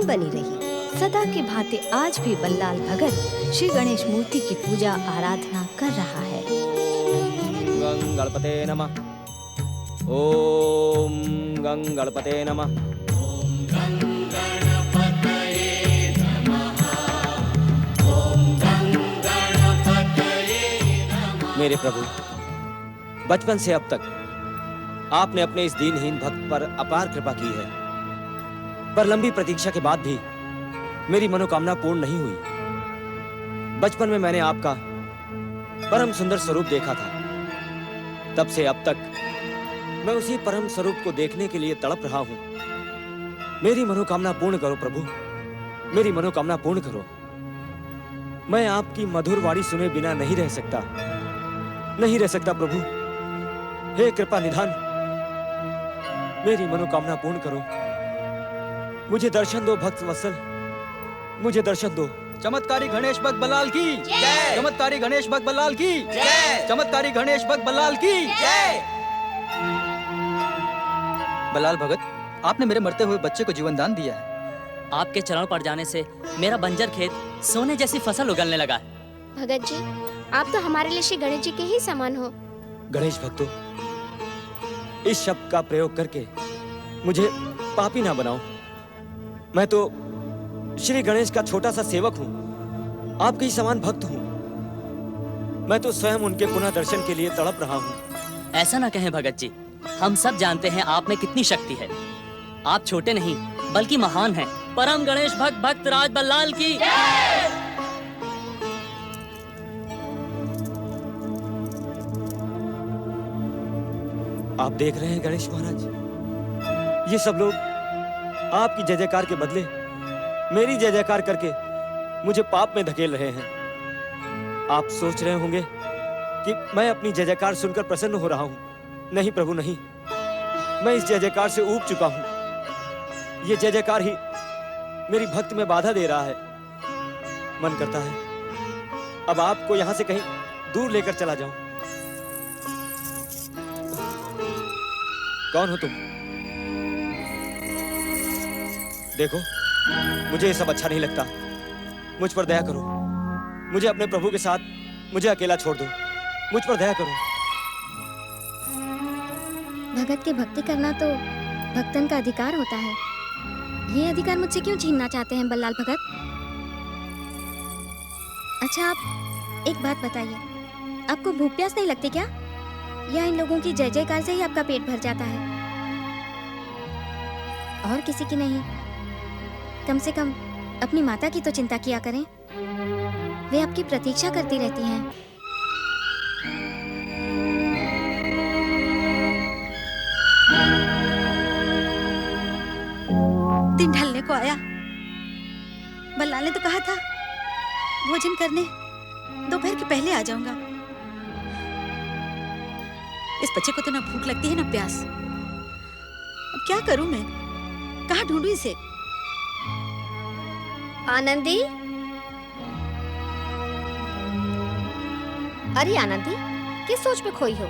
बनी रही। सदा की भांति आज भी बल्लाल भगत श्री गणेश मूर्ति की पूजा आराधना कर रहा है। गं गणपते नमः। ओम गं गणपते नमः। मेरे प्रभु, बचपन से अब तक आपने अपने इस दीनहीन भक्त पर अपार कृपा की है, पर लंबी प्रतीक्षा के बाद भी मेरी मनोकामना पूर्ण नहीं हुई। बचपन में मैंने आपका परम सुंदर स्वरूप देखा था, तब से अब तक मैं उसी परम स्वरूप को देखने के लिए तड़प रहा हूं। मेरी मनोकामना पूर्ण करो प्रभु, मेरी मनोकामना पूर्ण करो। मैं आपकी मधुर वाणी सुने बिना नहीं रह सकता, नहीं रह सकता प्रभु। हे कृपा निधान, मेरी मनोकामना पूर्ण करो। मुझे दर्शन दो भक्त वत्सल, मुझे दर्शन दो। चमत्कारी गणेश भक्त बल्लाल की जय। चमत्कारी गणेश भक्त बल्लाल की जय। चमत्कारी गणेश भक्त बल्लाल की जय। बल्लाल भगत, आपने मेरे मरते हुए बच्चे को जीवन दान दिया है। आपके चरण पड़ जाने से मेरा बंजर खेत सोने जैसी फसल उगलने लगा है। भगत जी, आप तो हमारे लिए श्री गणेश जी के ही समान हो। गणेश भक्तों, इस शब्द का प्रयोग करके मुझे पापी ना बनाओ। मैं तो श्री गणेश का छोटा सा सेवक हूँ, आपके ही समान भक्त हूँ। मैं तो स्वयं उनके पुनः दर्शन के लिए तड़प रहा हूँ। ऐसा ना कहें भगत जी, हम सब जानते हैं आप में कितनी शक्ति है। आप छोटे नहीं बल्कि महान हैं। परम गणेश भक्त भक्त राज बल्लाल की आप देख रहे हैं गणेश महाराज, ये सब लोग आपकी जय जयकार के बदले मेरी जय जयकार करके मुझे पाप में धकेल रहे हैं। आप सोच रहे होंगे कि मैं अपनी जय जयकार सुनकर प्रसन्न हो रहा हूं। नहीं प्रभु नहीं, मैं इस जय जयकार से ऊब चुका हूं। ये जय जयकार ही मेरी भक्ति में बाधा दे रहा है। मन करता है अब आपको यहां से कहीं दूर लेकर चला जाऊं। कौन हो तुम? देखो, मुझे ये सब अच्छा नहीं लगता। मुझ पर दया करो, मुझे अपने प्रभु के साथ मुझे अकेला छोड़ दो। मुझ पर दया करो। भगत की भक्ति करना तो भक्तन का अधिकार होता है। ये अधिकार मुझसे क्यों छीनना चाहते हैं बल्लाल भगत? अच्छा, आप एक बात बताइए, आपको भूख प्यास नहीं लगती क्या? या इन लोगों की जय जयकार से ही आपका पेट भर जाता है और किसी की नहीं? कम से कम अपनी माता की तो चिंता किया करें, वे आपकी प्रतीक्षा करती रहती हैं। दिन ढलने को आया। बल्लाल ने तो कहा था भोजन करने दोपहर के पहले आ जाऊंगा। इस बच्चे को तो ना भूख लगती है ना प्यास। अब क्या करूं मैं? कहाँ ढूंढूं इसे? आनंदी, अरे आनंदी, किस सोच में खोई हो?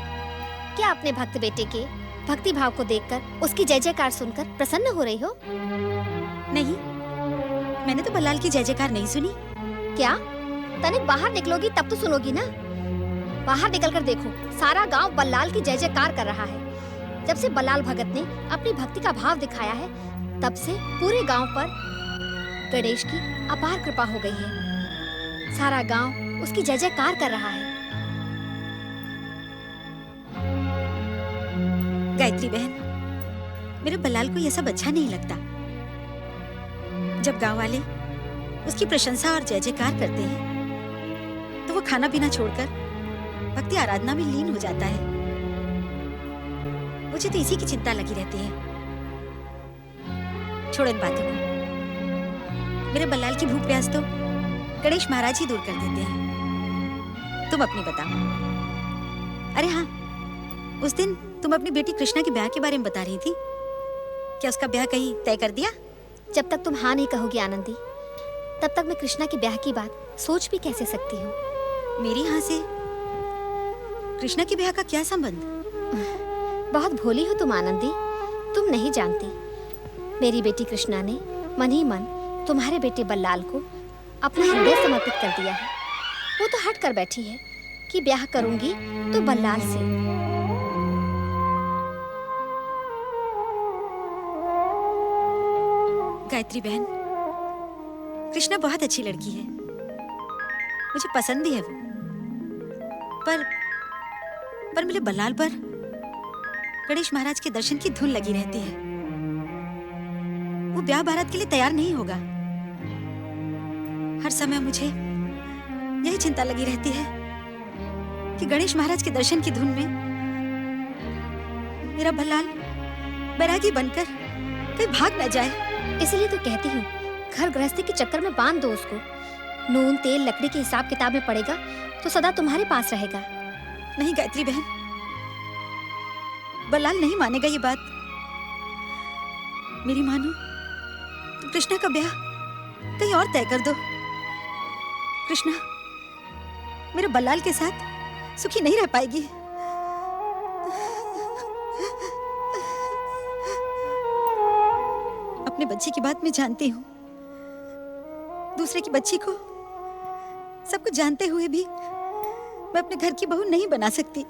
क्या अपने भक्त बेटे के भक्ति भाव को देखकर, उसकी जय जयकार सुनकर प्रसन्न हो रही हो? नहीं, मैंने तो बल्लाल की जय जयकार नहीं सुनी। क्या? तनिक बाहर निकलोगी तब तो सुनोगी ना। बाहर निकलकर देखो, सारा गांव बल्लाल की जय जयकार कर रहा है। जब से बल्लाल भगत ने अपनी भक्ति का भाव दिखाया है, तब से पूरे गांव पर गणेश की अपार कृपा हो गई है। सारा गांव उसकी जय जयकार कर रहा है। गायत्री बहन, मेरे बल्लाल को यह सब अच्छा नहीं लगता। जब गांव वाले उसकी प्रशंसा और जय जयकार करते हैं, तो वो खाना पीना छोड़कर भक्ति आराधना में लीन हो जाता है। मुझे तो इसी की चिंता लगी रहती है। छोड़ो इन बातों को। मेरे बल्लाल की भूख प्यास तो गणेश महाराज ही दूर कर देते हैं। तुम अपनी बताओ। अरे हाँ, उस दिन तुम अपनी बेटी कृष्णा के ब्याह के बारे में बता रही थी। क्या उसका ब्याह कहीं तय कर दिया? जब तक तुम हाँ नहीं कहोगी आनंदी, तब तक मैं कृष्णा के ब्याह की बात सोच भी कैसे सकती हूँ? मेरी यहाँ से कृष्णा के ब्याह का क्या संबंध? बहुत भोली हो तुम आनंदी, तुम नहीं जानती। मेरी बेटी कृष्णा ने मन ही मन तुम्हारे बेटे बल्लाल को अपना हृदय समर्पित कर दिया है। वो तो हट कर बैठी है कि ब्याह करूंगी तो बल्लाल से। गायत्री बहन, कृष्णा बहुत अच्छी लड़की है, मुझे पसंद भी है वो। पर मेरे बल्लाल पर गणेश महाराज के दर्शन की धुन लगी रहती है। वो ब्याह बारात के लिए तैयार नहीं होगा। हर समय मुझे यही चिंता लगी रहती है कि गणेश महाराज के दर्शन की धुन में मेरा बल्लाल बैरागी बनकर कहीं भाग न जाए। इसलिए तो कहती हूँ, घर गृहस्थी के चक्कर में बांध दो उसको। नून तेल लकड़ी के हिसाब किताब में पड़ेगा तो सदा तुम्हारे पास रहेगा। नहीं गायत्री बहन, बल्लाल नहीं मानेगा ये बात। मेरी मानो तो कृष्णा का ब्याह कहीं और तय कर दो। कृष्णा मेरे बल्लाल के साथ सुखी नहीं रह पाएगी। अपने बच्चे की बात मैं जानती हूँ, दूसरे की बच्ची को सब कुछ जानते हुए भी मैं अपने घर की बहू नहीं बना सकती।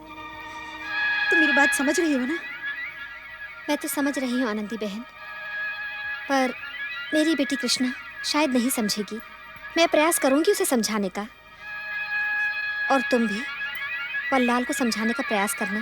तुम मेरी बात समझ रही हो ना? मैं तो समझ रही हूँ आनंदी बहन, पर मेरी बेटी कृष्णा शायद नहीं समझेगी। मैं प्रयास करूंगी उसे समझाने का, और तुम भी बल्लाल को समझाने का प्रयास करना।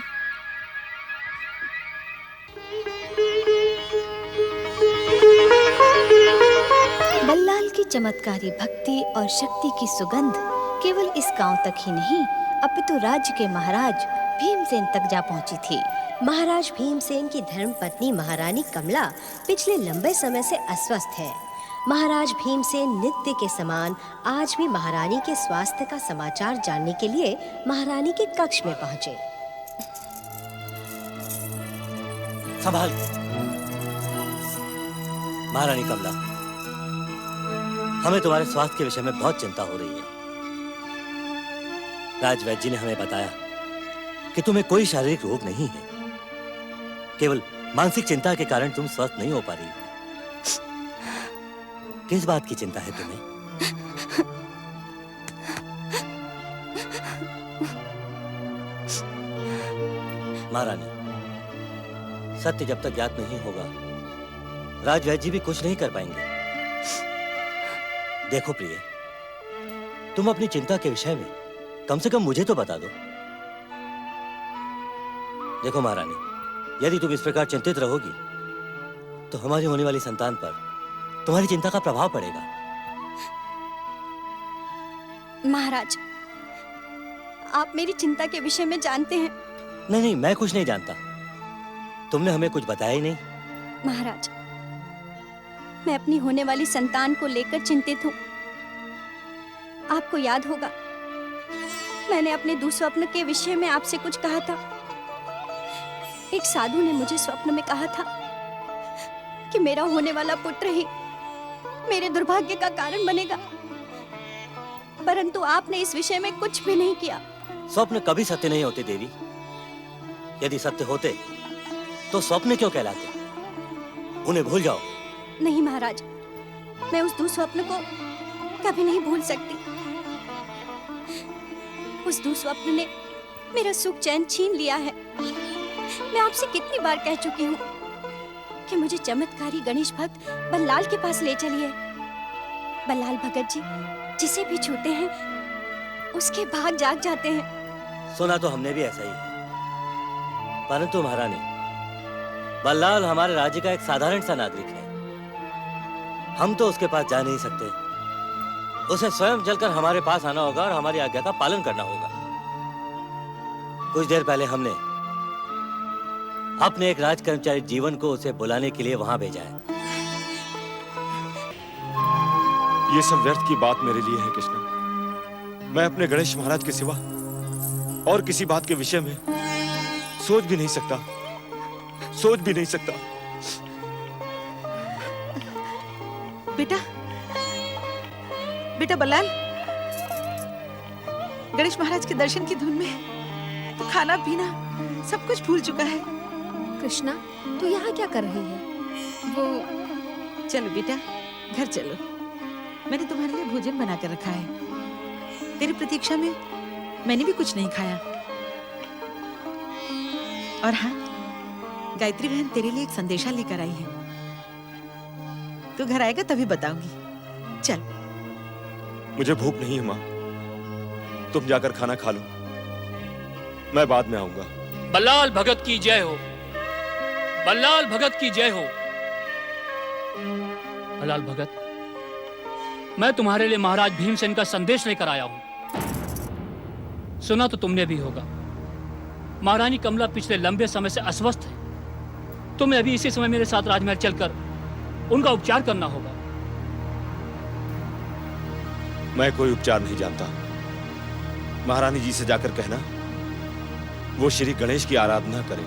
बल्लाल की चमत्कारी भक्ति और शक्ति की सुगंध केवल इस गांव तक ही नहीं, अपितु राज्य के महाराज भीमसेन तक जा पहुंची थी। महाराज भीमसेन की धर्मपत्नी महारानी कमला पिछले लंबे समय से अस्वस्थ है। महाराज भीमसेन नित्य के समान आज भी महारानी के स्वास्थ्य का समाचार जानने के लिए महारानी के कक्ष में पहुंचे। संभाल महारानी कमला, हमें तुम्हारे स्वास्थ्य के विषय में बहुत चिंता हो रही है। राजवैद्य जी ने हमें बताया कि तुम्हें कोई शारीरिक रोग नहीं है, केवल मानसिक चिंता के कारण तुम स्वस्थ नहीं हो पा रही। किस बात की चिंता है तुम्हें? महारानी, सत्य जब तक ज्ञात नहीं होगा राजवैद्य जी भी कुछ नहीं कर पाएंगे। देखो प्रिय, तुम अपनी चिंता के विषय में कम से कम मुझे तो बता दो। देखो महारानी, यदि तुम इस प्रकार चिंतित रहोगी तो हमारी होने वाली संतान पर तुम्हारी चिंता का प्रभाव पड़ेगा। महाराज, आप मेरी चिंता के विषय में जानते हैं। नहीं नहीं, मैं कुछ नहीं जानता। तुमने हमें कुछ बताया ही नहीं। महाराज, मैं अपनी होने वाली संतान को लेकर चिंतित हूँ। आपको याद होगा, मैंने अपने दुस्वप्न के विषय में आपसे कुछ कहा था। एक साधु ने मुझे स्वप्न में कहा था कि मेरा होने वाला पुत्र ही मेरे दुर्भाग्य का कारण बनेगा, परंतु आपने इस विषय में कुछ भी नहीं किया। स्वप्न कभी सत्य नहीं होते देवी। यदि सत्य होते तो स्वप्न क्यों कहलाते? उन्हें भूल जाओ। नहीं महाराज, मैं उस दुस्वप्न को कभी नहीं भूल सकती। उस दुस्वप्न ने मेरा सुख चैन छीन लिया है। मैं आपसे कितनी बार कह चुकी हूँ कि मुझे चमत्कारी गणेश भक्त बल्लाल के पास ले चलिए। बल्लाल भगत जी जिसे भी छूते हैं उसके भाग जाग जाते हैं। सुना तो हमने भी ऐसा ही है, परंतु महारानी, बल्लाल हमारे राज्य का एक साधारण सा नागरिक है। हम तो उसके पास जा नहीं सकते। उसे स्वयं चलकर हमारे पास आना होगा और हमारी आज्ञा का पालन करना होगा। कुछ देर पहले हमने अपने एक राज कर्मचारी जीवन को उसे बुलाने के लिए वहां भेजा है। ये सब व्यर्थ की बात मेरे लिए है कृष्णा। मैं अपने गणेश महाराज के सिवा और किसी बात के विषय में सोच भी नहीं सकता, सोच भी नहीं सकता। बेटा, बेटा बल्लाल, गणेश महाराज के दर्शन की धुन में तो खाना पीना सब कुछ भूल चुका है। कृष्णा, तू यहाँ क्या कर रही है? वो चलो बेटा, घर चलो। मैंने तुम्हारे लिए भोजन बना कर रखा है। तेरी प्रतीक्षा में मैंने भी कुछ नहीं खाया। और हाँ, गायत्री बहन तेरे लिए एक संदेशा लेकर आई है। तू घर आएगा तभी बताऊंगी। चल। मुझे भूख नहीं है माँ, तुम जाकर खाना खा लो, मैं बाद में आऊंगा। बल्लाल भगत की जय हो, बल्लाल भगत की जय हो। बल्लाल भगत, मैं तुम्हारे लिए महाराज भीमसेन का संदेश लेकर आया हूं। सुना तो तुमने भी होगा, महारानी कमला पिछले लंबे समय से अस्वस्थ है। तुम्हें अभी इसी समय मेरे साथ राजमहल चलकर उनका उपचार करना होगा। मैं कोई उपचार नहीं जानता। महारानी जी से जाकर कहना वो श्री गणेश की आराधना करें।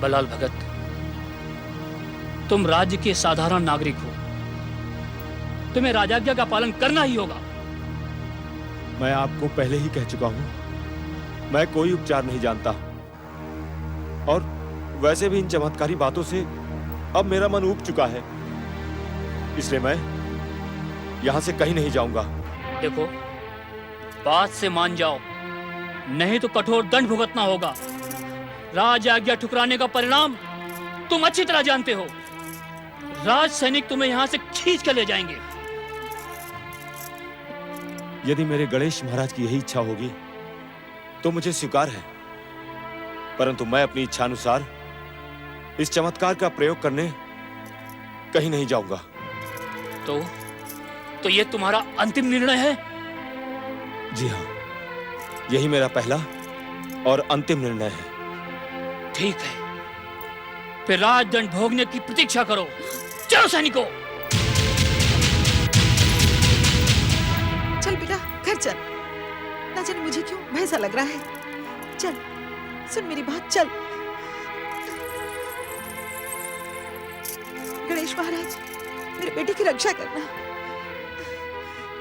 बल्लाल भगत, तुम राज्य के साधारण नागरिक हो, तुम्हें राजाज्ञा का पालन करना ही होगा। मैं आपको पहले ही कह चुका हूं, मैं कोई उपचार नहीं जानता। और वैसे भी इन चमत्कारी बातों से अब मेरा मन ऊब चुका है, इसलिए मैं यहां से कहीं नहीं जाऊंगा। देखो, बात से मान जाओ, नहीं तो कठोर दंड भुगतना होगा। राज आज्ञा ठुकराने का परिणाम तुम अच्छी तरह जानते हो। राज सैनिक तुम्हें यहां से खींच कर ले जाएंगे। यदि मेरे गणेश महाराज की यही इच्छा होगी तो मुझे स्वीकार है, परंतु मैं अपनी इच्छा अनुसार इस चमत्कार का प्रयोग करने कहीं नहीं जाऊंगा। तो ये तुम्हारा अंतिम निर्णय है? जी हाँ, यही मेरा पहला और अंतिम निर्णय है। ठीक है, फिर राजदंड भोगने की प्रतीक्षा करो। चलो सैनिकों। चल बेटा, घर चल। ना जाने मुझे क्यों भय सा लग रहा है। चल, सुन मेरी बात, चल। गणेश महाराज, मेरे बेटे की रक्षा करना।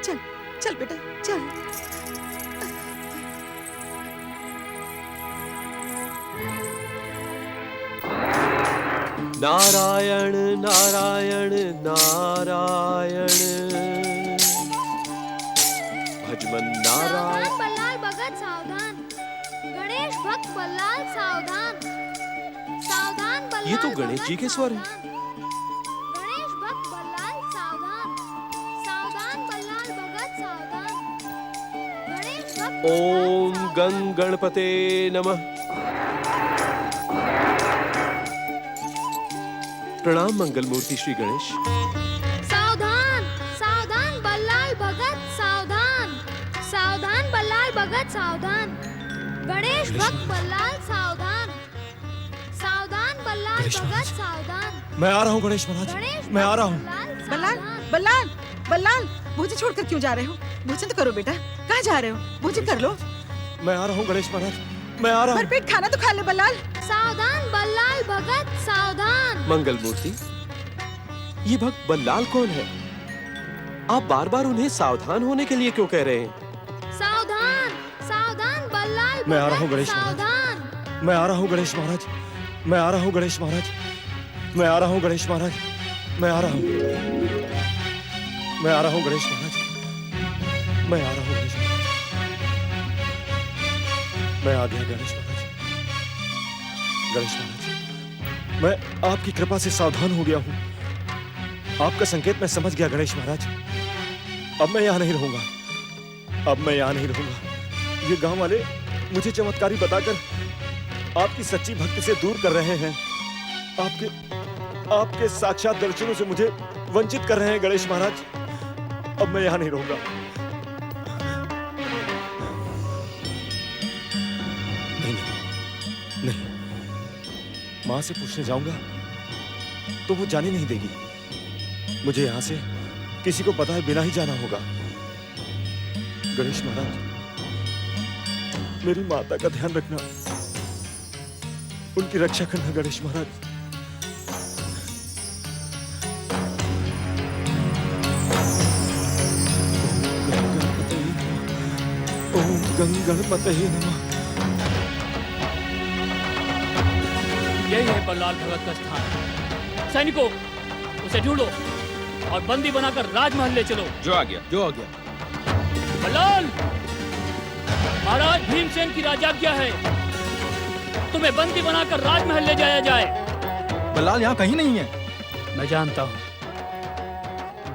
चल चल बेटा, चल। नारायण नारायण नारायण, भजमन नारायण। सावधान बल्लाल भगत, सावधान। गणेश भक्त बल्लाल, सावधान। सावधान बल्लाल। ये तो गणेश भगत, जी के स्वर हैं। सावधान। गणेश भक्त बल्लाल, सावधान। सावधान बल्लाल भगत, सावधान। गणेश भक्त ओम बल्लाल, गं गणपते नमः। प्रणाम मंगल मूर्ति श्री गणेश। सावधान। सावधान बल्लाल भगत, सावधान। सावधान बल्लाल भगत, सावधान। गणेश भक्त बल्लाल, सावधान। सावधान बल्लाल गणेश भगत, महाराज। सावधान। मैं आ रहा हूँ गणेश महाराज, गणेश मैं आ रहा भक्त हूँ। बल्लाल, सावधान। बल्लाल, बल्लाल, भोजन छोड़कर क्यों जा रहे हो? भोजन तो करो बेटा। कहाँ जा रहे हो? भोजन कर लो। मैं आ रहा हूँ गणेश महाराज, मैं आ रहा हूँ। भरपेट खाना तो खा ले बल्लाल। सावधान बल्लाल भगत, सावधान। मंगल मूर्ति, ये भक्त बल्लाल कौन है? आप बार बार उन्हें सावधान होने के लिए क्यों कह रहे हैं? सावधान। सावधान बल्लाल मैं आ रहा हूँ भगत, गणेश महाराज। सावधान। मैं आ रहा हूँ गणेश महाराज, मैं आ रहा हूँ गणेश महाराज, मैं आ रहा हूँ गणेश महाराज, मैं आ रहा हूँ, मैं आ रहा हूँ गणेश महाराज, मैं आ रहा हूँ गणेश महाराज, मैं आ गया गणेश महाराज। गणेश महाराज, मैं आपकी कृपा से सावधान हो गया हूँ। आपका संकेत मैं समझ गया गणेश महाराज। अब मैं यहाँ नहीं रहूंगा, अब मैं यहाँ नहीं रहूंगा। ये गांव वाले मुझे चमत्कारी बताकर आपकी सच्ची भक्ति से दूर कर रहे हैं। आपके साक्षात दर्शनों से मुझे वंचित कर रहे हैं गणेश महाराज। अब मैं यहाँ नहीं रहूंगा। नहीं नहीं नहीं, माँ से पूछने जाऊंगा तो वो जाने नहीं देगी। मुझे यहाँ से किसी को पता है बिना ही जाना होगा। गणेश महाराज, मेरी माता का ध्यान रखना, उनकी रक्षा करना गणेश महाराज। ओम गं गणपतये नमः। यही है बल्लाल भगत का स्थान। सैनिकों, उसे ढूंढो। और बंदी बनाकर राजमहल ले चलो। जो आ गया। बल्लाल, महाराज भीमसेन की राजाज्ञा है, तुम्हें बंदी बनाकर राजमहल ले जाया जाए। बल्लाल यहाँ कहीं नहीं है। मैं जानता हूँ,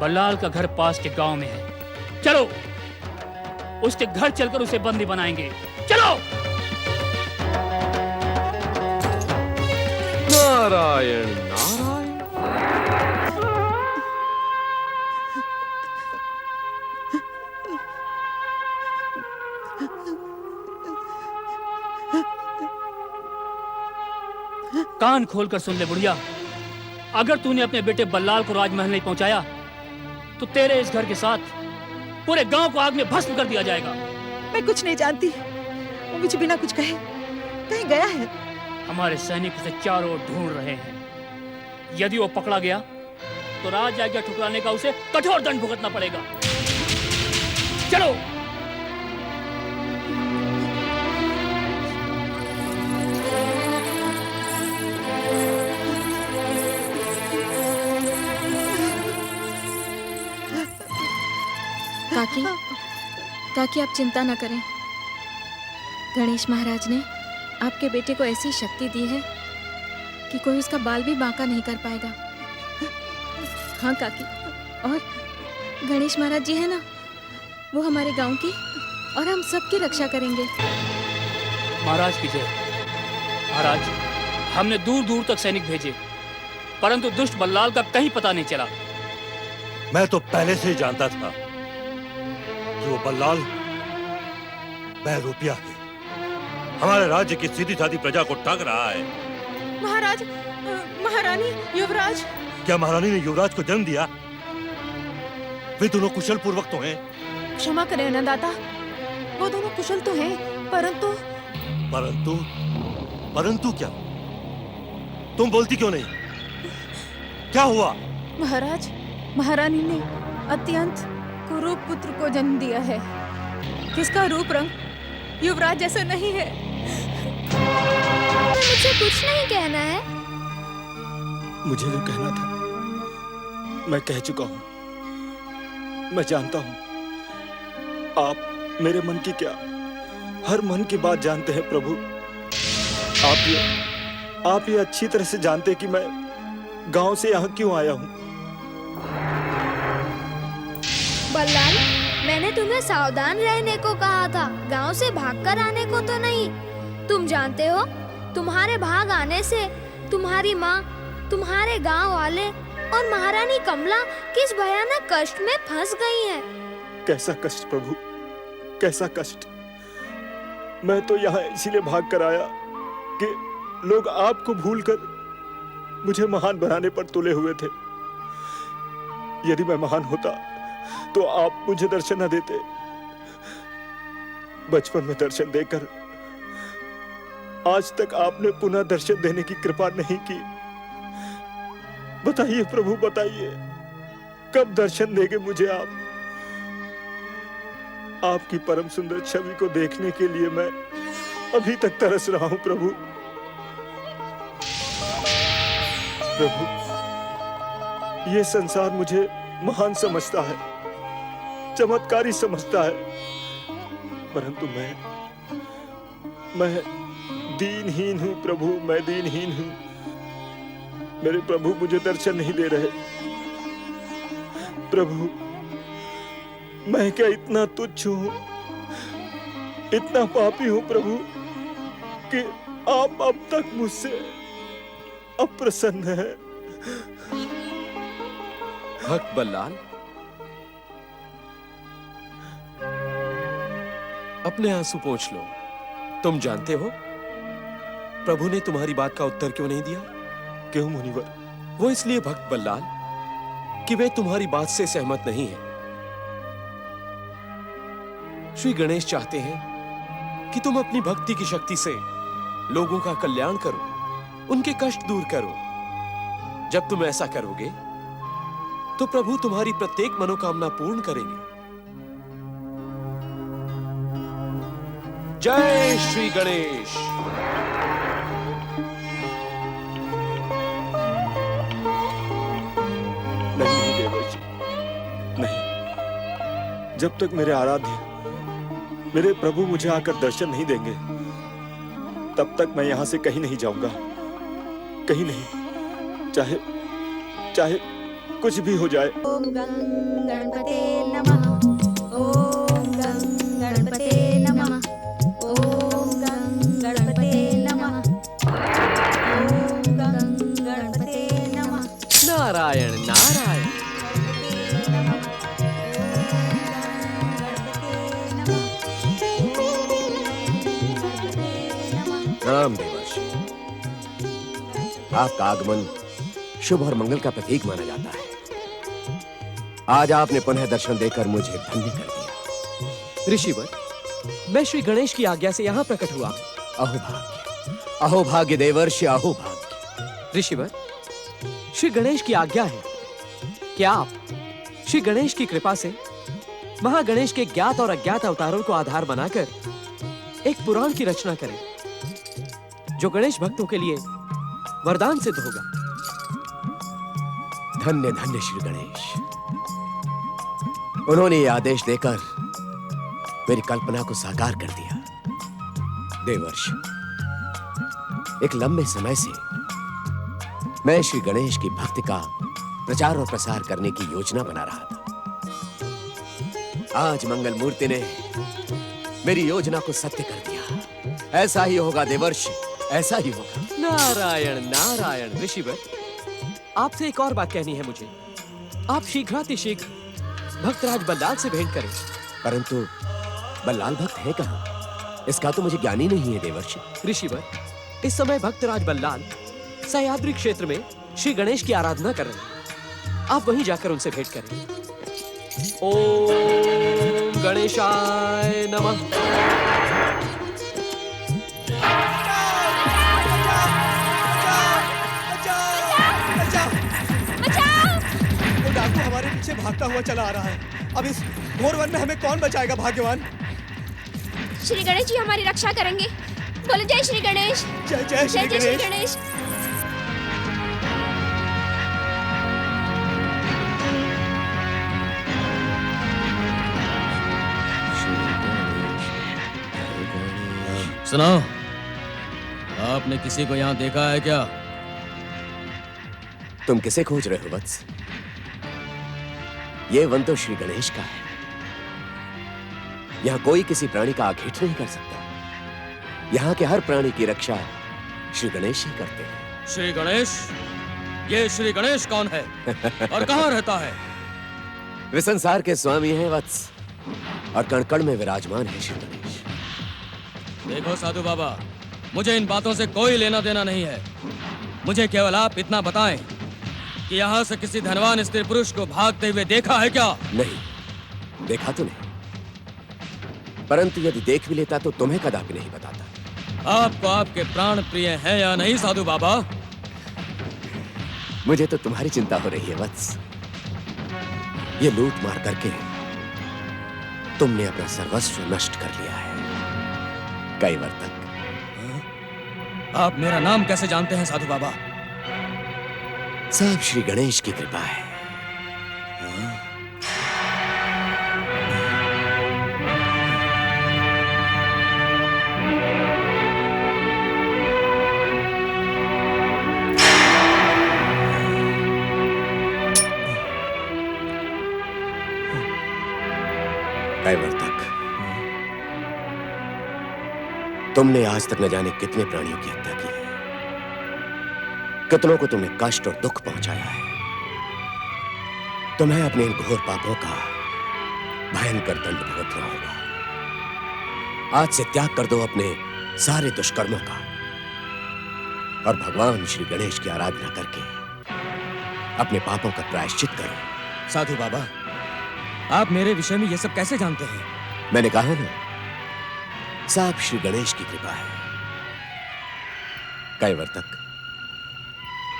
बल्लाल का घर पास के गांव में है। चलो, उसके घर चलकर उसे बंदी बनाएंगे। चलो। नारायण नारायण। कान खोलकर सुन ले बुढ़िया, अगर तूने अपने बेटे बल्लाल को राजमहल नहीं पहुंचाया तो तेरे इस घर के साथ पूरे गांव को आग में भस्म कर दिया जाएगा। मैं कुछ नहीं जानती, वो मुझे बिना कुछ कहे कहीं गया है। हमारे सैनिक उसे चारों ओर ढूंढ रहे हैं। यदि वो पकड़ा गया तो राज आज्ञा ठुकराने का उसे कठोर दंड भुगतना पड़ेगा। चलो। काकी आप चिंता न करें। गणेश महाराज ने आपके बेटे को ऐसी शक्ति दी है कि कोई उसका बाल भी बांका नहीं कर पाएगा। हाँ काकी, और गणेश महाराज जी है ना, वो हमारे गांव की और हम सबकी रक्षा करेंगे। महाराज की जय। महाराज, हमने दूर दूर तक सैनिक भेजे, परंतु दुष्ट बल्लाल का कहीं पता नहीं चला। मैं तो पहले से ही जानता था कि वो बल्लाल बहरूपिया है, हमारे राज्य की सीधी सादी प्रजा को ठग रहा है। महाराज, महारानी, युवराज। क्या महारानी ने युवराज को जन्म दिया? वे दोनों कुशल पूर्वक तो हैं। क्षमा करें अन्नदाता, वो दोनों कुशल तो हैं, परंतु परंतु क्या? तुम बोलती क्यों नहीं? क्या हुआ? महाराज, महारानी ने अत्यंत कुरूप पुत्र को जन्म दिया है, जिसका रूप रंग युवराज जैसा नहीं है। मुझे कुछ नहीं कहना है। मुझे जो कहना था मैं कह चुका हूं। मैं जानता हूं आप मेरे मन की क्या, हर मन की बात जानते हैं प्रभु। आप ये अच्छी तरह से जानते हैं कि मैं गांव से यहाँ क्यों आया हूँ। बल्लाल, मैंने तुम्हें सावधान रहने को कहा था, गांव से भागकर आने को तो नहीं। तुम जानते हो, तुम्हारे भाग आने से तुम्हारी माँ, तुम्हारे गांव वाले और महारानी कमला किस भयानक कष्ट में फंस गई हैं। कैसा कष्ट प्रभु, कैसा कष्ट। मैं तो यहाँ इसीलिए भाग कर आया कि लोग आपको भूलकर मुझे महान बनाने पर तुले हुए थे। यदि मैं महान होता तो आप मुझे दर्शन न देते। बचपन में दर्शन देकर आज तक आपने पुनः दर्शन देने की कृपा नहीं की। बताइए प्रभु, बताइए कब दर्शन देंगे मुझे आप? आपकी परम सुंदर छवि को देखने के लिए मैं अभी तक तरस रहा हूं प्रभु। प्रभु, ये संसार मुझे महान समझता है, चमत्कारी समझता है, परंतु मैं दीनहीन हूं प्रभु, मैं दीनहीन हूं। मेरे प्रभु मुझे दर्शन नहीं दे रहे। प्रभु, मैं क्या इतना तुच्छ हूं, इतना पापी हूं प्रभु कि आप अब तक मुझसे अप्रसन्न हैं। भक्त बल्लाल, अपने आंसू पोंछ लो। तुम जानते हो प्रभु ने तुम्हारी बात का उत्तर क्यों नहीं दिया? क्यों मुनिवर? वो इसलिए भक्त बल्लाल कि वे तुम्हारी बात से सहमत नहीं हैं। श्री गणेश चाहते हैं कि तुम अपनी भक्ति की शक्ति से लोगों का कल्याण करो, उनके कष्ट दूर करो। जब तुम ऐसा करोगे तो प्रभु तुम्हारी प्रत्येक मनोकामना पूर्ण करेंगे। जय श्री गणेश। नहीं देवर्षि, जब तक मेरे आराध्य मेरे प्रभु मुझे आकर दर्शन नहीं देंगे, तब तक मैं यहाँ से कहीं नहीं जाऊंगा, कहीं नहीं, चाहे चाहे कुछ भी हो जाए। ओम गं गणपते नमः। ओम गं गणपते नमः। ओम गं गणपते नमः। ओम गं गणपते नमः। नारायण नारायण। राम देवर्षि, आपका आगमन शुभ और मंगल का प्रतीक माना जाता है। आज आपने पुनः दर्शन देकर मुझे धन्य कर दिया। ऋषिवर, मैं श्री गणेश की आज्ञा से यहाँ प्रकट हुआ। अहो भाग्य देवर्षि, अहो भाग्य। ऋषिवर, श्री गणेश की आज्ञा है कि आप श्री गणेश की कृपा से महागणेश के ज्ञात और अज्ञात अवतारों को आधार बनाकर एक पुराण की रचना करें, जो गणेश भक्तों के लिए वरदान सिद्ध होगा। धन्य धन्य श्री गणेश। उन्होंने ये आदेश देकर मेरी कल्पना को साकार कर दिया। देवर्षि, एक लंबे समय से मैं श्री गणेश की भक्ति का प्रचार और प्रसार करने की योजना बना रहा था। आज मंगल मूर्ति ने मेरी योजना को सत्य कर दिया। ऐसा ही होगा देवर्षि, ऐसा ही होगा। नारायण नारायण। ऋषिवर, आपसे एक और बात कहनी है मुझे। आप शीघ्रातिशीघ्र भक्तराज बल्लाल से भेंट करें। परंतु बल्लाल भक्त है कहाँ? इसका तो मुझे ज्ञान ही नहीं है देवर्षि। ऋषिवर, इस समय भक्तराज बल्लाल सह्याद्री क्षेत्र में श्री गणेश की आराधना कर रहे हैं। आप वहीं जाकर उनसे भेंट करें। ओम गणेशाय नमः। वो डाकू हमारे पीछे भागता हुआ चला आ रहा है। अब इस घोर वन में हमें कौन बचाएगा भाग्यवान? श्री गणेश जी हमारी रक्षा करेंगे। बोलो जय श्री गणेश। जय जय श्री जय श्री गणेश। गणेश। सुनाओ, आपने किसी को यहाँ देखा है क्या? तुम किसे खोज रहे हो वत्स? ये वन तो श्री गणेश का है। यहाँ कोई किसी प्राणी का आघात नहीं कर सकता। यहाँ के हर प्राणी की रक्षा श्री गणेश ही करते हैं। श्री गणेश? ये श्री गणेश कौन है और कहाँ रहता है? वे संसार के स्वामी हैं वत्स, और कण कण में विराजमान है श्री गणेश। देखो साधु बाबा, मुझे इन बातों से कोई लेना देना नहीं है। मुझे केवल आप इतना बताएं कि यहाँ से किसी धनवान स्त्री पुरुष को भागते हुए देखा है क्या? नहीं, देखा तो नहीं, परंतु यदि देख भी लेता तो तुम्हें कदापि नहीं बताता। आपको आपके प्राण प्रिय हैं या नहीं साधु बाबा? मुझे तो तुम्हारी चिंता हो रही है वत्स। ये लूट मार करके तुमने अपना सर्वस्व नष्ट कर लिया है। कई बार तक। आप मेरा नाम कैसे जानते हैं साधु बाबा? सब श्री गणेश की कृपा है। कई बार तक तुमने आज तक न जाने कितने प्राणियों की हत्या की है। कितनों को तुमने कष्ट और दुख पहुंचाया है। तुम्हें अपने इन घोर पापों का भयंकर दंड भुगतना होगा। आज से त्याग कर दो अपने सारे दुष्कर्मों का और भगवान श्री गणेश की आराधना करके अपने पापों का प्रायश्चित करो। साधु बाबा, आप मेरे विषय में ये सब कैसे जानते हैं? मैंने कहा ना, सब श्री गणेश की कृपा है। कई बार तक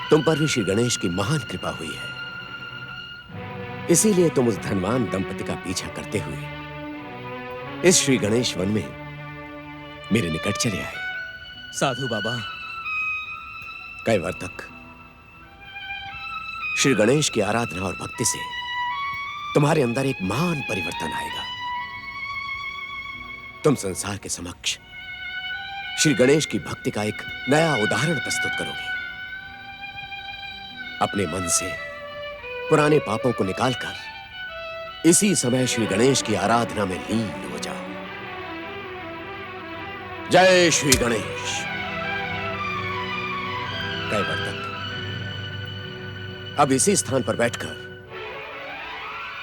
तुम पर भी श्री गणेश की महान कृपा हुई है। इसीलिए तुम उस धनवान दंपति का पीछा करते हुए इस श्री गणेश वन में मेरे निकट चले आए। साधु बाबा, कई बार तक श्री गणेश की आराधना और भक्ति से तुम्हारे अंदर एक महान परिवर्तन आएगा। तुम संसार के समक्ष श्री गणेश की भक्ति का एक नया उदाहरण प्रस्तुत करोगे। अपने मन से पुराने पापों को निकालकर इसी समय श्री गणेश की आराधना में लीन हो जाओ। जय श्री गणेश। कैवर्तक, अब इसी स्थान पर बैठकर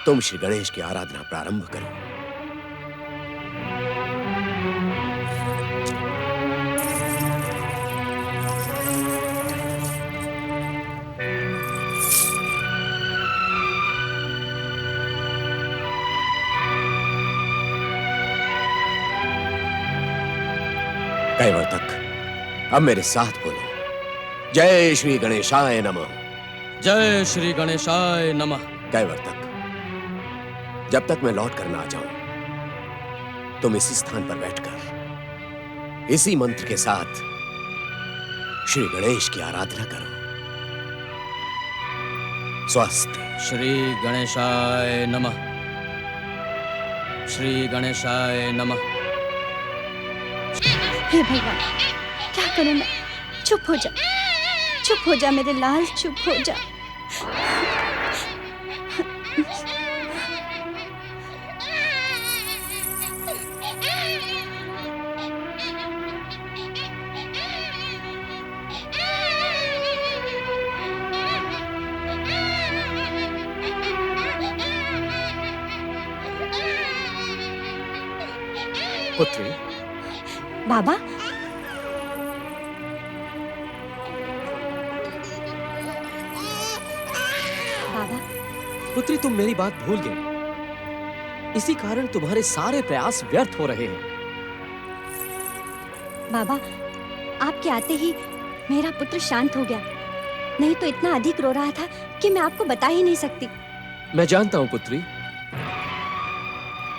तुम श्री गणेश की आराधना प्रारंभ करो। कैवर्तक, अब मेरे साथ बोलो, जय श्री गणेशाय नमः। जय श्री गणेशाय नमः। कैवर्तक, जब तक मैं लौट कर ना आ जाऊं, तुम इसी स्थान पर बैठकर इसी मंत्र के साथ श्री गणेश की आराधना करो। स्वस्थ। श्री गणेशाय नमः। श्री गणेशाय नमः। हे भगवान, क्या करूं मैं? चुप हो जा, चुप हो जा मेरे लाल, चुप हो जा। पुत्री, बाबा, बाबा, पुत्री तुम मेरी बात भूल गई। इसी कारण तुम्हारे सारे प्रयास व्यर्थ हो रहे हैं। बाबा, आपके आते ही मेरा पुत्र शांत हो गया, नहीं तो इतना अधिक रो रहा था कि मैं आपको बता ही नहीं सकती। मैं जानता हूं पुत्री,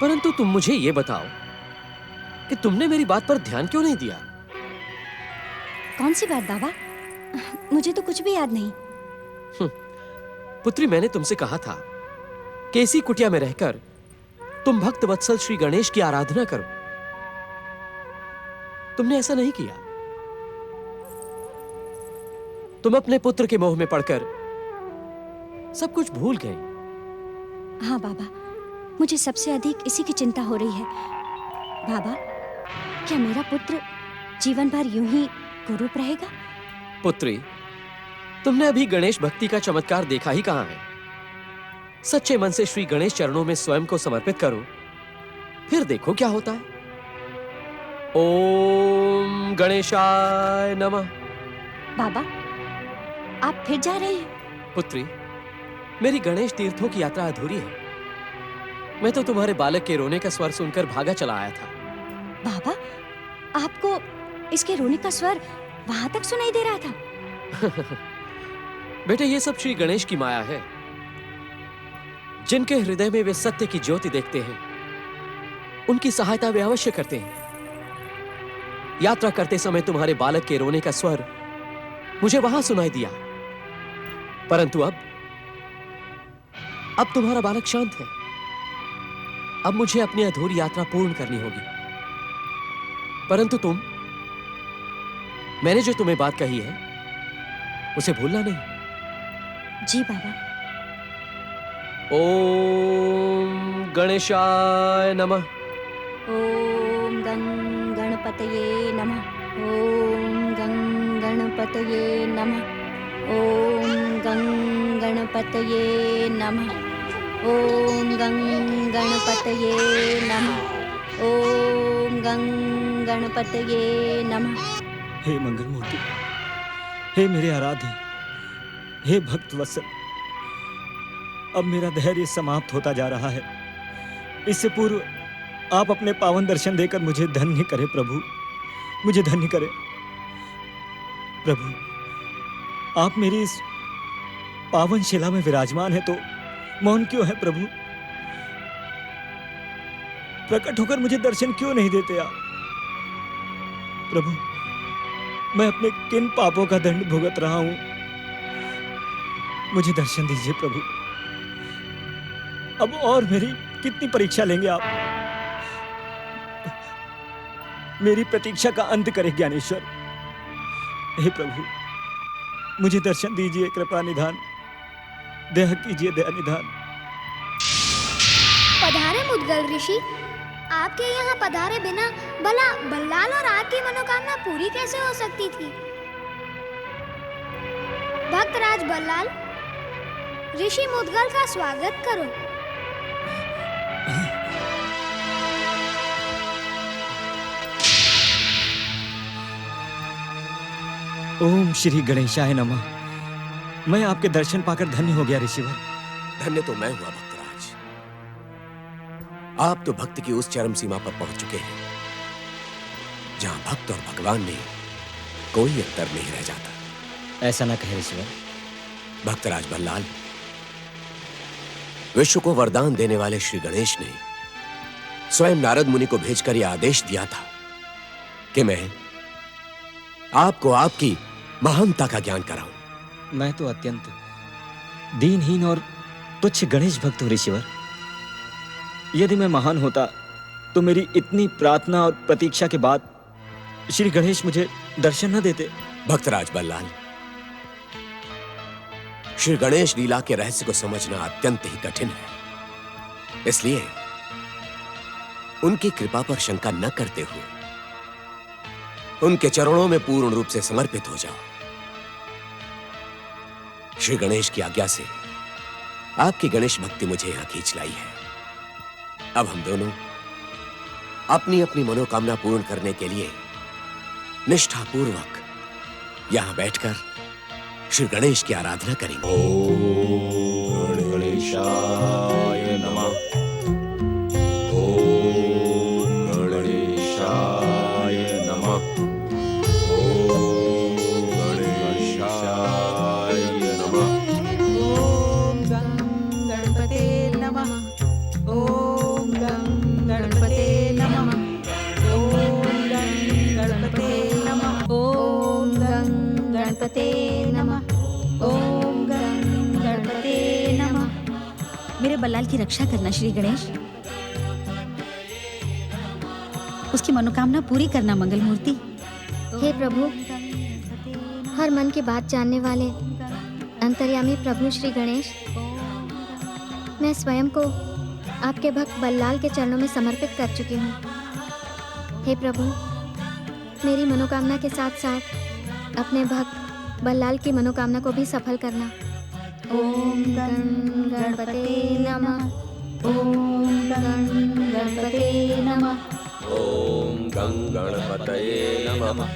परंतु तुम मुझे ये बताओ कि तुमने मेरी बात पर ध्यान क्यों नहीं दिया? कौन सी बात बाबा? मुझे तो कुछ भी याद नहीं। पुत्री, मैंने तुमसे कहा था कि इसी कुटिया में रहकर तुम भक्त वत्सल श्री गणेश की आराधना करो। तुमने ऐसा नहीं किया। तुम अपने पुत्र के मोह में पड़कर सब कुछ भूल गए। हाँ बाबा, मुझे सबसे अधिक इसी की चिंता हो रही है। बाबा, क्या मेरा पुत्र जीवन भर यूं ही कुरूप रहेगा? पुत्री, तुमने अभी गणेश भक्ति का चमत्कार देखा ही कहां है। सच्चे मन से श्री गणेश चरणों में स्वयं को समर्पित करो, फिर देखो क्या होता है। ओम गणेशाय नमः। बाबा, आप फिर जा रहे हैं? पुत्री, मेरी गणेश तीर्थों की यात्रा अधूरी है। मैं तो तुम्हारे बालक के रोने का स्वर सुनकर भागा चला आया था। बाबा, आपको इसके रोने का स्वर वहां तक सुनाई दे रहा था? बेटे, ये सब श्री गणेश की माया है। जिनके हृदय में वे सत्य की ज्योति देखते हैं, उनकी सहायता वे अवश्य करते हैं। यात्रा करते समय तुम्हारे बालक के रोने का स्वर मुझे वहां सुनाई दिया, परंतु अब तुम्हारा बालक शांत है। अब मुझे अपनी अधूरी यात्रा पूर्ण करनी होगी। परंतु मैंने जो तुम्हें बात कही है उसे भूलना नहीं। जी बाबा। ओम गणेशाय नमः। ओम गं गणपतये नमः। ओम गं गणपतये नमः। ओम गं गणपतये नमः। ओम गं गणपतये नमः। ओम गं गणपतये नमः। हे मंगलमूर्ति, हे मेरे आराध्य, हे भक्त वत्सल, अब मेरा धैर्य समाप्त होता जा रहा है। इससे पूर्व आप अपने पावन दर्शन देकर मुझे धन्य करें प्रभु, मुझे धन्य करें प्रभु। आप मेरी इस पावन शिला में विराजमान है तो मौन क्यों है प्रभु? प्रकट होकर मुझे दर्शन क्यों नहीं देते आप प्रभु? मैं अपने किन पापों का दंड भुगत रहा हूं? मुझे दर्शन दीजिए प्रभु, अब और मेरी कितनी परीक्षा लेंगे आप? मेरी प्रतीक्षा का अंत करे ज्ञानेश्वर। हे प्रभु, मुझे दर्शन दीजिए, कृपा निधान, दया कीजिए, दया निधान। पधारे मुद्गल ऋषि, आपके यहाँ पधारे बिना भला बल्लाल और आपकी मनोकामना पूरी कैसे हो सकती थी? भक्तराज बल्लाल, ऋषि मुद्गल का स्वागत करो। ओम श्री गणेशाय नमः। मैं आपके दर्शन पाकर धन्य हो गया ऋषिवर। धन्य तो मैं हुआ भक्तराज। आप तो भक्ति की उस चरम सीमा पर पहुंच चुके हैं जहां भक्त और भगवान में कोई अंतर नहीं रह जाता। ऐसा ना कहे ऋषिवर। भक्तराज बल्लाल, विश्व को वरदान देने वाले श्री गणेश ने स्वयं नारद मुनि को भेजकर यह आदेश दिया था कि मैं आपको आपकी महानता का ज्ञान कराऊं। मैं तो अत्यंत दीनहीन और तुच्छ गणेश भक्त हूं ऋषिवर। यदि मैं महान होता तो मेरी इतनी प्रार्थना और प्रतीक्षा के बाद श्री गणेश मुझे दर्शन न देते। भक्तराज बल्लाल, श्री गणेश लीला के रहस्य को समझना अत्यंत ही कठिन है। इसलिए उनकी कृपा पर शंका न करते हुए उनके चरणों में पूर्ण रूप से समर्पित हो जाओ। श्री गणेश की आज्ञा से आपकी गणेश भक्ति मुझे यहां खींच लाई है। अब हम दोनों अपनी अपनी मनोकामना पूर्ण करने के लिए निष्ठापूर्वक यहां बैठकर श्री गणेश की आराधना करेंगे। ओम गणेशाय नमः। ओम गणेशाय नमः। ओम गणेशाय नमः। ओम गं गणपते नमः। ओम गं गणपते नमः। ओम गं गणपते नमः। ओम गं गणपते नमः। ओम गं गणपते नमः। मेरे बल्लाल की रक्षा करना श्री गणेश, उसकी मनोकामना पूरी करना मंगल मूर्ति। हे प्रभु, हर मन की बात जानने वाले अंतर्यामी प्रभु श्री गणेश, मैं स्वयं को आपके भक्त बल्लाल के चरणों में समर्पित कर चुकी हूँ। हे प्रभु, मेरी मनोकामना के साथ साथ अपने भक्त बल्लाल की मनोकामना को भी सफल करना। ओम गं गणपते नमः। ओम गं गणपते नमः। ओम गं गणपतये नमः।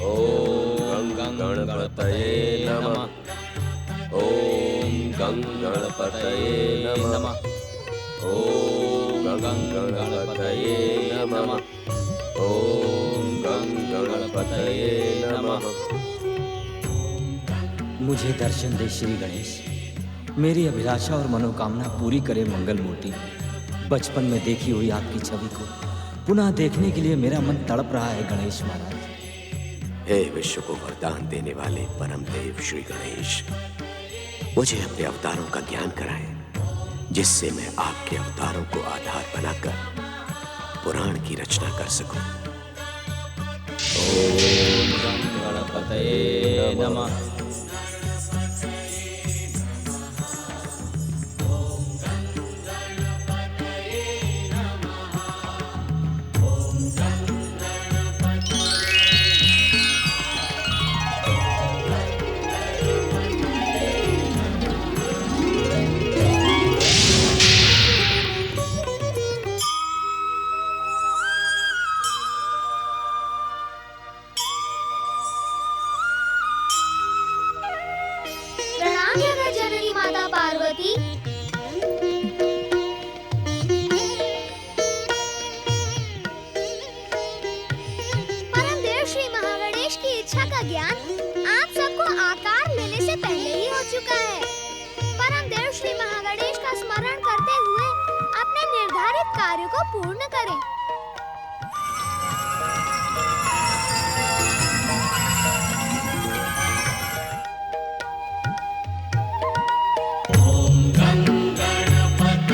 ओम गं गणपतये नमः। ओम गं गणपतये नमः। ओम गं गणपतये नमः। ओम गं गणपतये नमः। मुझे दर्शन दे श्री गणेश, मेरी अभिलाषा और मनोकामना पूरी करे मंगल मूर्ति। बचपन में देखी हुई आपकी छवि को पुनः देखने के लिए मेरा मन तड़प रहा है गणेश महाराज। हे विश्व को वरदान देने वाले परम देव श्री गणेश, मुझे अपने अवतारों का ज्ञान कराएं, जिससे मैं आपके अवतारों को आधार बनाकर पुराण की रचना कर सकूं। ओम गणपतये नमः। प्रणाम जगत जननी माता पार्वती। परम देव श्री महागणेश की इच्छा का ज्ञान आप सबको आकार लेने से पहले ही हो चुका है। परम देव श्री महागणेश का स्मरण करते हुए अपने निर्धारित कार्य को पूर्ण करें। ओम गं गणपतये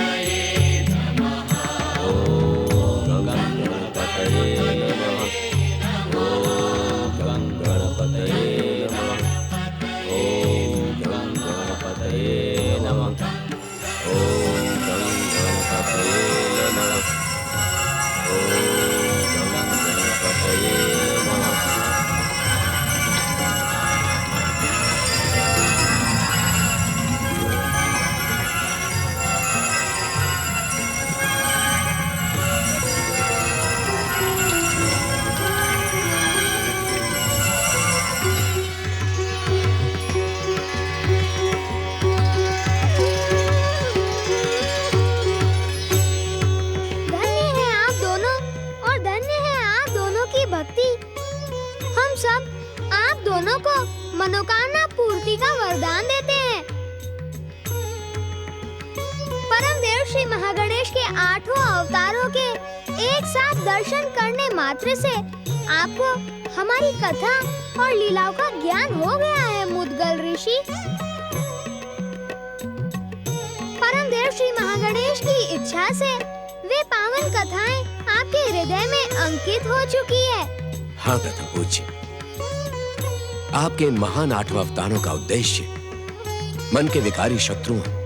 महागणेश के 8 अवतारों के एक साथ दर्शन करने मात्र से आपको हमारी कथा और लीलाओं का ज्ञान हो गया है मुद्गल ऋषि। परमदेव श्री महागणेश की इच्छा से वे पावन कथाएं आपके हृदय में अंकित हो चुकी है। हाँ प्रथम पूज्य, आपके इन महान 8 अवतारों का उद्देश्य मन के विकारी शत्रुओं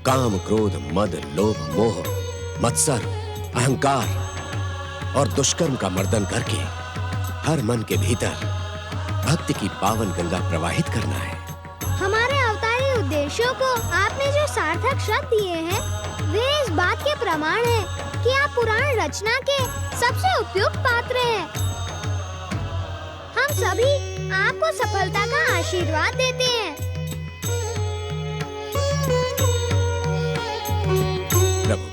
काम, क्रोध, मद, लोभ, मोह, मत्सर, अहंकार और दुष्कर्म का मर्दन करके हर मन के भीतर भक्ति की पावन गंगा प्रवाहित करना है। हमारे अवतारी उद्देश्यों को आपने जो सार्थक शब्द दिए हैं, वे इस बात के प्रमाण हैं कि आप पुराण रचना के सबसे उपयुक्त पात्र हैं। हम सभी आपको सफलता का आशीर्वाद देते हैं। प्रभु,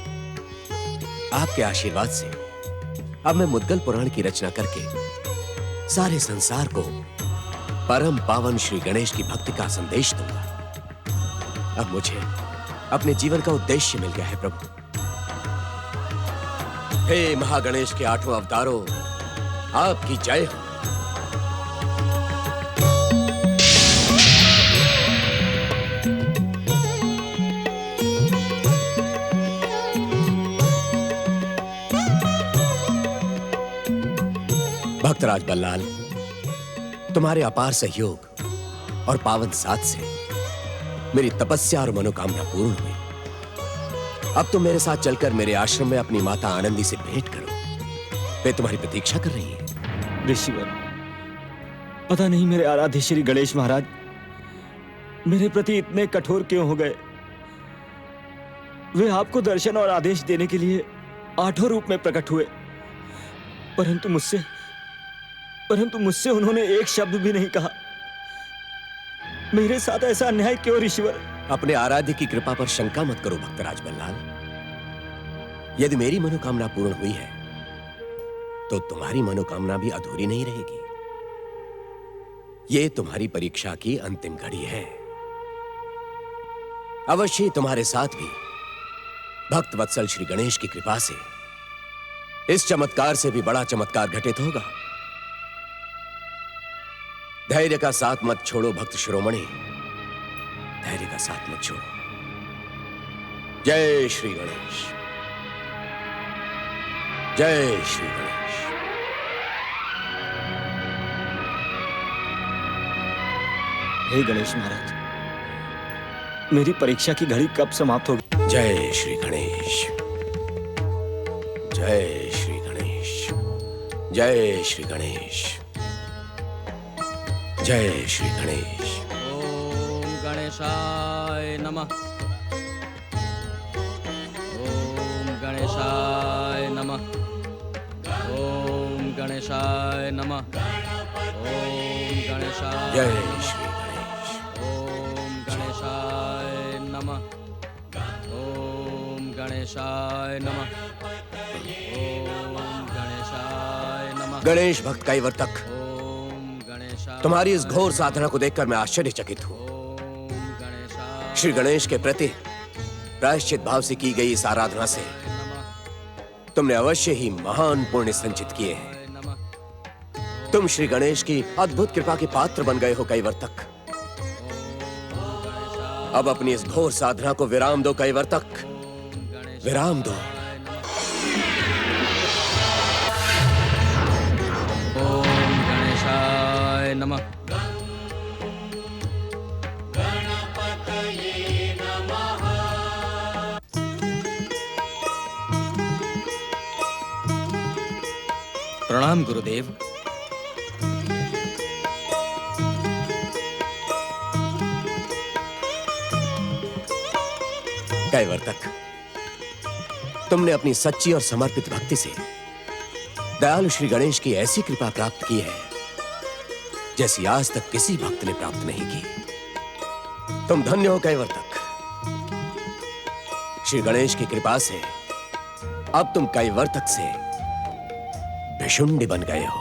आपके आशीर्वाद से अब मैं मुद्गल पुराण की रचना करके सारे संसार को परम पावन श्री गणेश की भक्ति का संदेश दूंगा। अब मुझे अपने जीवन का उद्देश्य मिल गया है प्रभु। हे महागणेश के 8 अवतारों, आपकी जय हो। भक्तराज बल्लाल, तुम्हारे अपार सहयोग और पावन साथ से मेरी तपस्या और मनोकामना पूर्ण हुई। अब तुम मेरे साथ चलकर मेरे आश्रम में अपनी माता आनंदी से भेंट करो। वे तुम्हारी प्रतीक्षा कर रही है। ऋषिवर, पता नहीं मेरे आराध्य श्री गणेश महाराज मेरे प्रति इतने कठोर क्यों हो गए। वे आपको दर्शन और आदेश देने के लिए 8 रूप में प्रकट हुए, परंतु मुझसे उन्होंने एक शब्द भी नहीं कहा। मेरे साथ ऐसा अन्याय क्यों ऋषिवर? अपने आराध्य की कृपा पर शंका मत करो भक्तराज बल्लाल। यदि मेरी मनोकामना पूर्ण हुई है तो तुम्हारी मनोकामना भी अधूरी नहीं रहेगी। ये तुम्हारी परीक्षा की अंतिम घड़ी है। अवश्य तुम्हारे साथ भी भक्त वत्सल श्री गणेश की कृपा से इस चमत्कार से भी बड़ा चमत्कार घटित होगा। धैर्य का साथ मत छोड़ो भक्त शिरोमणि, धैर्य का साथ मत छोड़ो। जय श्री गणेश, जय श्री गणेश। हे गणेश महाराज, मेरी परीक्षा की घड़ी कब समाप्त होगी? जय श्री गणेश, जय श्री गणेश, जय श्री गणेश, जय श्री गणेश। ओम गणेशाय नमः। ओम गणेशाय नमः। ओम गणेशाय नमः। ओम गणेशाय। जय श्री गणेश। ओम गणेशाय नमः। ओम गणेशाय नमः। ओम गणेशाय नमः। गणेश भक्त कैवर्तक, तुम्हारी इस घोर साधना को देखकर मैं आश्चर्यचकित हूं। श्री गणेश के प्रति प्रायश्चित भाव से की गई इस आराधना से तुमने अवश्य ही महान पुण्य संचित किए हैं। तुम श्री गणेश की अद्भुत कृपा के पात्र बन गए हो कैवर्तक। अब अपनी इस घोर साधना को विराम दो कैवर्तक, विराम दो। ओम गणेशाय नमः। प्रणाम गुरुदेव। कैवर्तक, तुमने अपनी सच्ची और समर्पित भक्ति से दयालु श्री गणेश की ऐसी कृपा प्राप्त की है जैसी आज तक किसी भक्त ने प्राप्त नहीं की। तुम धन्य हो कैवर्तक। श्री गणेश की कृपा से अब तुम कैवर्तक से भिशुंडी बन गए हो।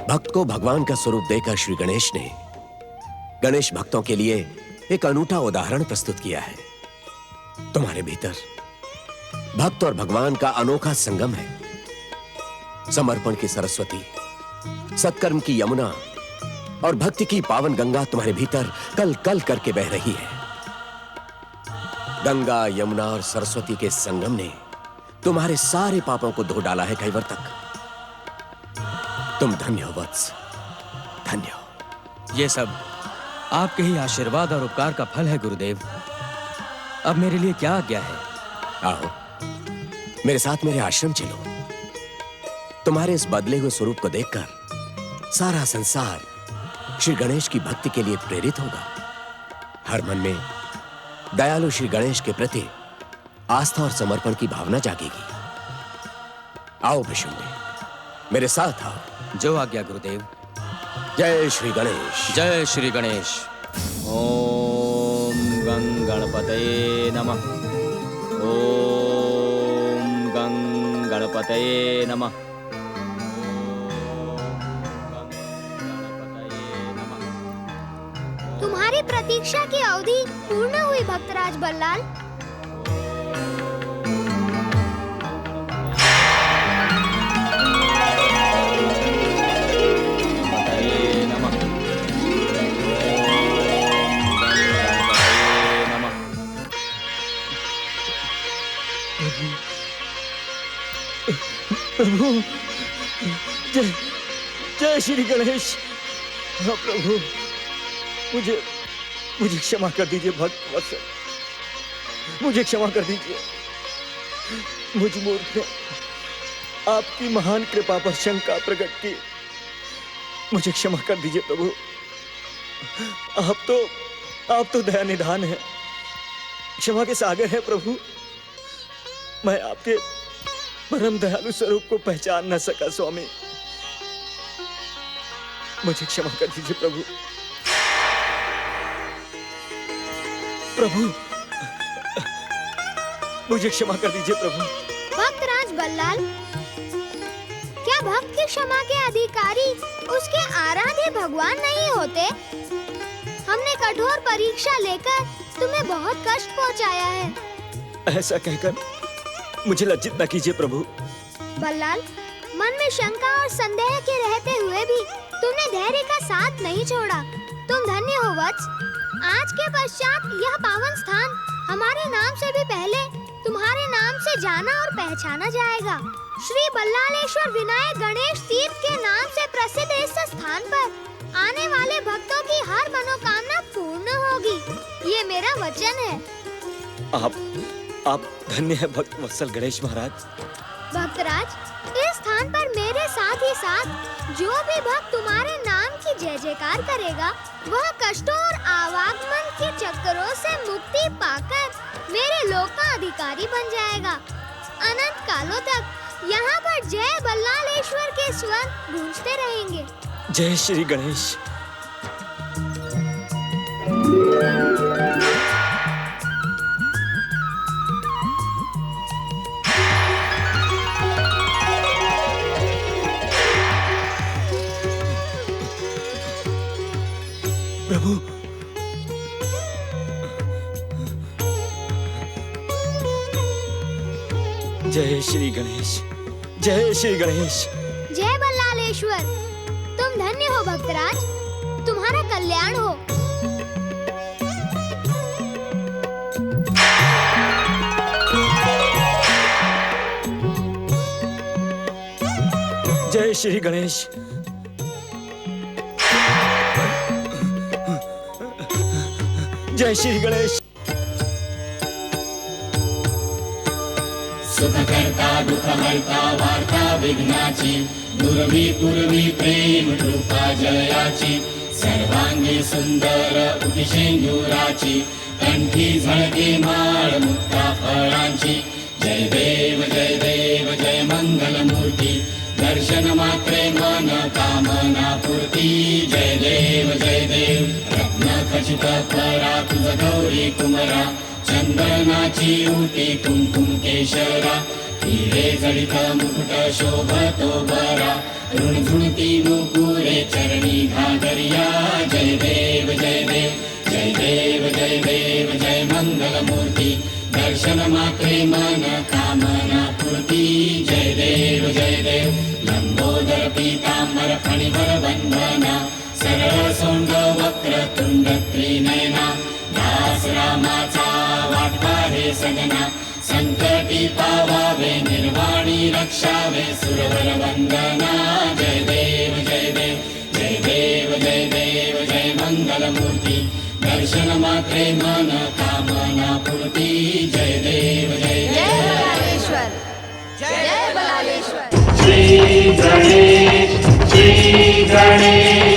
भक्त को भगवान का स्वरूप देकर श्री गणेश ने गणेश भक्तों के लिए एक अनूठा उदाहरण प्रस्तुत किया है। तुम्हारे भीतर भक्त और भगवान का अनोखा संगम है। समर्पण की सरस्वती, सत्कर्म की यमुना और भक्ति की पावन गंगा तुम्हारे भीतर कल कल करके बह रही है। गंगा, यमुना और सरस्वती के संगम ने तुम्हारे सारे पापों को धो डाला है कैवर तक। तुम धन्य हो वत्स, धन्य हो। ये सब आपके ही आशीर्वाद और उपकार का फल है गुरुदेव। अब मेरे लिए क्या आज्ञा है? आओ मेरे साथ मेरे आश्रम चलो। तुम्हारे इस बदले हुए स्वरूप को देखकर सारा संसार श्री गणेश की भक्ति के लिए प्रेरित होगा। हर मन में दयालु श्री गणेश के प्रति आस्था और समर्पण की भावना जागेगी। आओ विशुंभे, मेरे साथ आओ। जो आज्ञा गुरुदेव। जय श्री गणेश। जय श्री गणेश। ओम गं गणपतये नमः। ओम गं गणपतये नमः। तुम्हारी प्रतीक्षा की अवधि पूर्ण हुई भक्तराज बल्लाल। प्रभु, जय जय श्री गणेश। हाँ प्रभु, मुझे क्षमा कर दीजिए भक्त वत्सल, मुझे क्षमा कर दीजिए। मुझ मूर्ख ने आपकी महान कृपा पर शंका प्रकट की। मुझे क्षमा कर दीजिए प्रभु। आप तो दया निधान है, क्षमा के सागर है प्रभु। मैं आपके परम दयालु स्वरूप को पहचान न सका स्वामी। मुझे क्षमा कर दीजिए प्रभु। प्रभु, मुझे क्षमा कर दीजिए प्रभु। भक्तराज बल्लाल, क्या भक्त की क्षमा के अधिकारी उसके आराध्य भगवान नहीं होते? हमने कठोर परीक्षा लेकर तुम्हें बहुत कष्ट पहुंचाया है। ऐसा कहकर मुझे लज्जित न कीजिए प्रभु। बल्लाल, मन में शंका और संदेह के रहते हुए भी तुमने धैर्य का साथ नहीं छोड़ा। तुम धन्य हो वत्स। आज के पश्चात यह पावन स्थान हमारे नाम से भी पहले तुम्हारे नाम से जाना और पहचाना जाएगा। श्री बल्लालेश्वर विनायक गणेश तीर्थ के नाम से प्रसिद्ध इस स्थान पर आने वाले भक्तों की हर मनोकामना पूर्ण होगी। ये मेरा वचन है। आप धन्य है भक्त वत्सल गणेश महाराज। भक्तराज, इस स्थान पर मेरे साथ ही साथ जो भी भक्त तुम्हारे नाम की जय जयकार करेगा, वह कष्टों और आवागमन के चक्करों से मुक्ति पाकर मेरे लोक का अधिकारी बन जाएगा। अनंत कालों तक यहाँ पर जय बल्लालेश्वर के स्वर गूंजते रहेंगे। जय श्री गणेश। प्रभु, जय श्री गणेश। जय श्री गणेश। जय बल्लालेश्वर। तुम धन्य हो भक्तराज, तुम्हारा कल्याण हो। जय श्री गणेश। जय श्री गणेश। सुखकर्ता दुःखहर्ता वार्ता विघ्नाची, दुर्वी पूर्वी प्रेम कृपा जयाची, सर्वांगी सुंदर उपिशेंदुराची, कंठी झळके माळ मुक्ता फळांची। जय देव जय मंगलमूर्ती, दर्शन मात्रे मन कामना पूर्ती। जय देव रत्न खचित परा तुझ गौरी कुमरा, चंदनाची उटी कुंकुम केशरा, हिरे जडित मुकुट शोभतो बरा ऋणझुणती नुपुरे चरणी घागरिया जय देव जय देव जय देव जय देव जय मंगल मूर्ती दर्शन मात्रे मन कामना पूर्ती जय देव लंबोदर पीतांबर फणिवर वंदना सरळ सोंड वक्र तुंड त्रिनयना दास रामाचा वाटवा रे सजना संकटी पावावे निर्वाणी रक्षावे सुरवर वंदना जय देव जय देव जय देव जय देव जय मंगल मूर्ती दर्शन मात्रे मन कामना पूर्ती जय देव जय देव जय बलालेश्वर श्री गणेश